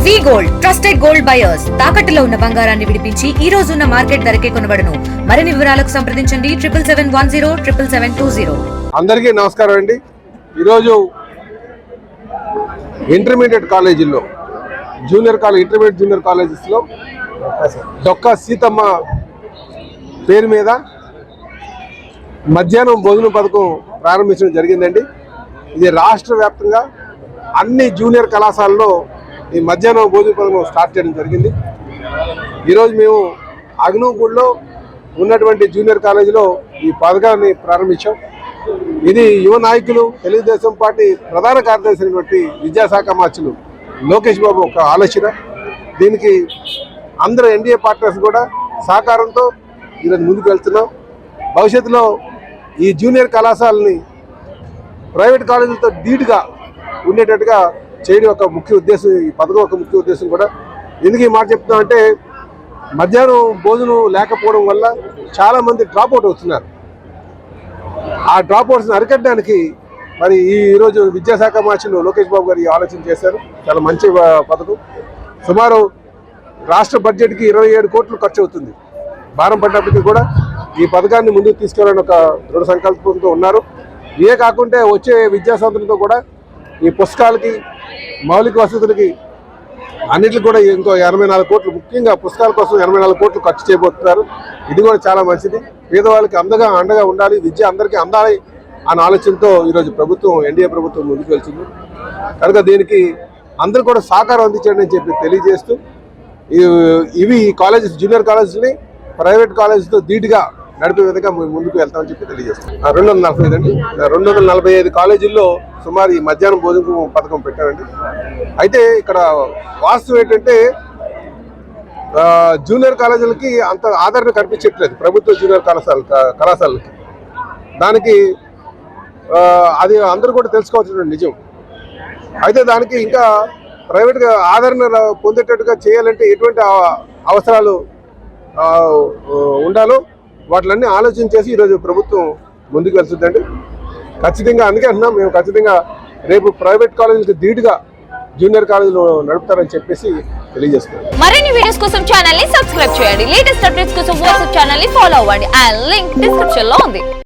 వి gold trusted gold buyers తాకట్టులో ఉన్న బంగారాన్ని విడిపించి ఈ రోజు ఉన్న మార్కెట్ ధరకే కొనబడును. మరిన్ని వివరాలకు సంప్రదించండి 7710777720. అందరికీ నమస్కారం అండి. ఈరోజు ఇంటర్మీడియట్ కాలేజీల్లో ఇంటర్మీడియట్ జూనియర్ కాలేజెస్లో డొక్కా సీతమ్మ పేరు మీద మధ్యాహ్నం భోజనం పథకం ప్రారంభించడం జరిగిందండి. ఇది రాష్ట్ర వ్యాప్తంగా అన్ని జూనియర్ కళాశాలలో ఈ మధ్యాహ్నం భోజన పథకం స్టార్ట్ చేయడం జరిగింది. ఈరోజు మేము అగ్నూగూడలో ఉన్నటువంటి జూనియర్ కాలేజీలో ఈ పథకాన్ని ప్రారంభించాం. ఇది యువ నాయకులు తెలుగుదేశం పార్టీ ప్రధాన కార్యదర్శి అయినటువంటి విద్యాశాఖ మార్చులు లోకేష్ బాబు ఒక ఆలోచన. దీనికి అందరూ ఎన్డీఏ పార్ట్నర్స్ కూడా సహకారంతో ఈరోజు ముందుకు వెళ్తున్నాం. భవిష్యత్తులో ఈ జూనియర్ కళాశాలని ప్రైవేట్ కాలేజీలతో ధీటుగా ఉండేటట్టుగా చేయడం ఒక ముఖ్య ఉద్దేశం. ఈ పథకం ఒక ముఖ్య ఉద్దేశం కూడా. ఎందుకు ఈ మాట చెప్తున్నామంటే మధ్యాహ్నం భోజనం లేకపోవడం వల్ల చాలామంది డ్రాప్ అవుట్ అవుతున్నారు. ఆ డ్రాప్ అవుట్స్ని అరికట్టడానికి మరి ఈరోజు విద్యాశాఖ మార్చులు లోకేష్ బాబు గారు ఈ ఆలోచన చేశారు. చాలా మంచి పథకం. సుమారు రాష్ట్ర బడ్జెట్కి 27 కోట్లు ఖర్చు అవుతుంది. భారం పడ్డప్పటికీ కూడా ఈ పథకాన్ని ముందుకు తీసుకెళ్లాలని ఒక దృఢ సంకల్పంతో ఉన్నారు. ఇవే కాకుండా వచ్చే విద్యా సంస్థలతో కూడా ఈ పుస్తకాలకి మౌలిక వసతులకి అన్నిటికి కూడా ఇంకో 84 కోట్లు, ముఖ్యంగా పుస్తకాల కోసం 84 కోట్లు ఖర్చు చేయబోతున్నారు. ఇది కూడా చాలా మంచిది. పేదవాళ్ళకి అండగా ఉండాలి, విద్య అందరికీ అందాలి అనే ఆలోచనతో ఈరోజు ప్రభుత్వం, ఎన్డీఏ ప్రభుత్వం ముందుకు వెళ్తుంది. కనుక దీనికి అందరూ కూడా సహకారం అందించండి అని చెప్పి తెలియజేస్తూ ఇవి కాలేజెస్, జూనియర్ కాలేజెస్ని ప్రైవేట్ కాలేజెస్తో ధీటుగా నడిపే విధంగా ముందుకు వెళ్తామని చెప్పి తెలియజేస్తాం. 245 అండి, 245 కాలేజీల్లో సుమారు ఈ మధ్యాహ్నం భోజనం పథకం పెట్టామండి. అయితే ఇక్కడ వాస్తవం ఏంటంటే జూనియర్ కాలేజీలకి అంత ఆదరణ కనిపించట్లేదు ప్రభుత్వ జూనియర్ కళాశాలకి. దానికి అది అందరూ కూడా తెలుసుకోవాల్సిన నిజం. అయితే దానికి ఇంకా ప్రైవేట్గా ఆదరణ పొందేటట్టుగా చేయాలంటే ఎటువంటి అవసరాలు ఉండాలో వాటిలన్నీ ఆలోచన చేసి ఈరోజు ప్రభుత్వం ముందుకు వెళ్తుందండి. ఖచ్చితంగా అందుకే అంటున్నాం మేము, ఖచ్చితంగా రేపు ప్రైవేట్ కాలేజీలకు ధీటుగా జూనియర్ కాలేజీలు నడుపుతారని చెప్పేసి తెలియజేస్తున్నాం. మరిన్ని వీడియోస్ కోసం ఛానల్ ని సబ్స్క్రైబ్ చేయండి. లేటెస్ట్ అప్డేట్స్ కోసం వాట్సాప్ ఛానల్ ని ఫాలో అవ్వండి. ఆ లింక్ డిస్క్రిప్షన్ లో ఉంది.